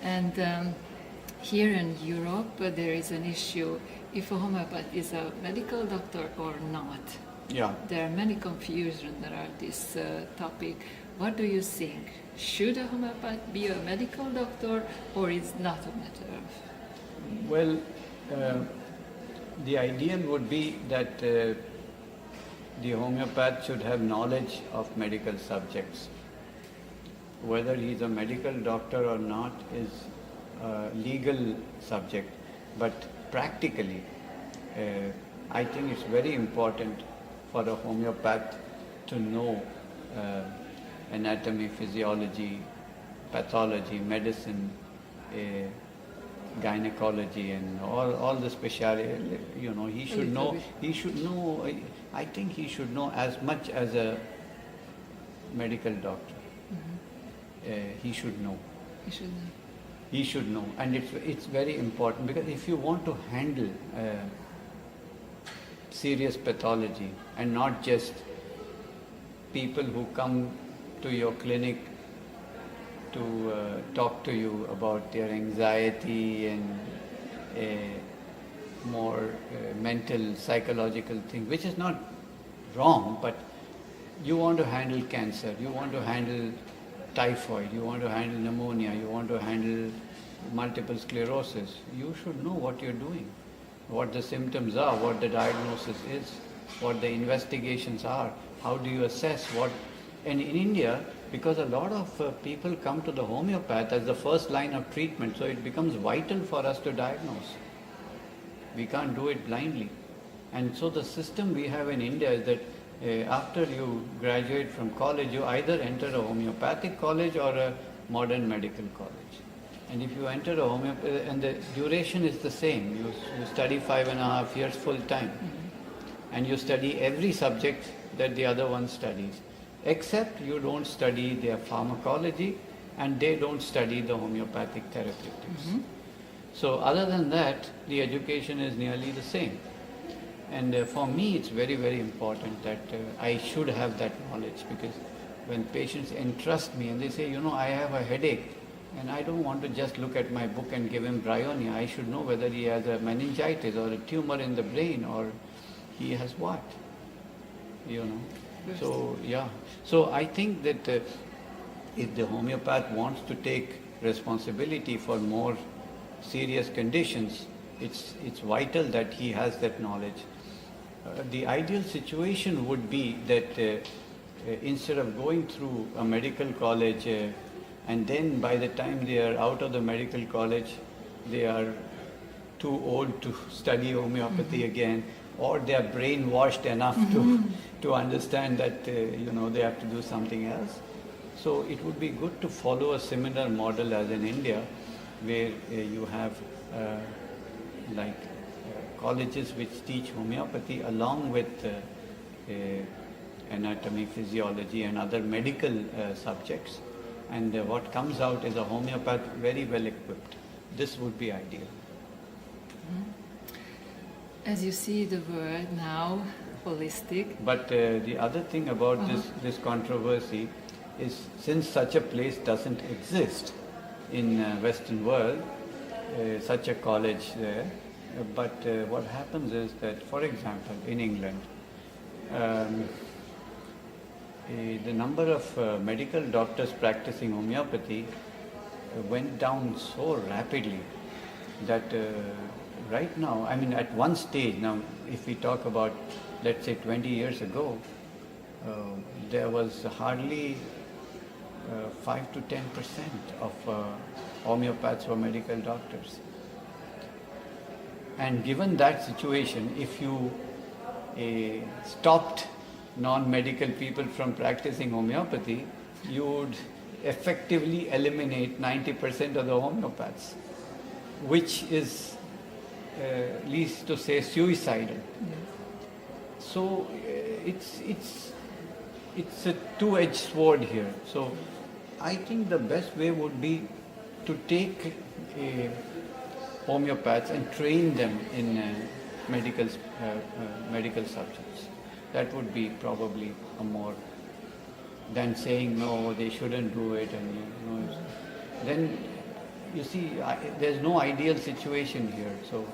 And here in Europe, there is an issue if a homeopath is a medical doctor or not. Yeah. There are many confusions around this topic. What do you think? Should a homeopath be a medical doctor, or is not a matter of? Well, the ideal would be that the homeopath should have knowledge of medical subjects. Whether he's a medical doctor or not is a legal subject, but practically, I think it's very important for a homeopath to know anatomy, physiology, pathology, medicine, gynecology, and all the specialty. You know, he should know. He should know. I think he should know as much as a medical doctor. He should know. He should know. He should know, and it's very important, because if you want to handle serious pathology and not just people who come to your clinic to talk to you about their anxiety and more mental, psychological thing, which is not wrong, but you want to handle cancer, you want to handle typhoid, you want to handle pneumonia, you want to handle multiple sclerosis, you should know what you're doing, what the symptoms are, what the diagnosis is, what the investigations are, how do you assess what. And in India, because a lot of people come to the homeopath as the first line of treatment, so it becomes vital for us to diagnose. We can't do it blindly. And so the system we have in India is that after you graduate from college, you either enter a homeopathic college or a modern medical college. And if you enter a homeopathic, and the duration is the same, you study 5.5 years full time, and you study every subject that the other one studies, except you don't study their pharmacology and they don't study the homeopathic therapeutics. So other than that, the education is nearly the same. And for me, it's very, very important that I should have that knowledge, because when patients entrust me and they say, you know, I have a headache, and I don't want to just look at my book and give him bryonia. I should know whether he has a meningitis or a tumor in the brain, or he has what, you know. So, yeah. So I think that if the homeopath wants to take responsibility for more serious conditions, it's vital that he has that knowledge. The ideal situation would be that instead of going through a medical college and then by the time they are out of the medical college, they are too old to study homeopathy again, or they are brainwashed enough to understand that you know, they have to do something else. So it would be good to follow a similar model as in India, where you have colleges which teach homeopathy along with anatomy, physiology and other medical subjects, and what comes out is a homeopath very well equipped. This would be ideal. As you see the word now, holistic. But the other thing about this controversy is, since such a place doesn't exist in Western world, such a college there, but what happens is that, for example, in England, the number of medical doctors practicing homeopathy went down so rapidly that right now, I mean, at one stage, now if we talk about, let's say 20 years ago, there was hardly 5 to 10% of homeopaths were medical doctors. And given that situation, if you stopped non-medical people from practicing homeopathy, you would effectively eliminate 90% of the homeopaths, which is, leads to say, suicidal. So it's a two-edged sword here. So I think the best way would be to take homeopaths and train them in medical subjects. That would be probably a more than saying no, they shouldn't do it, and then you see, there's no ideal situation here. So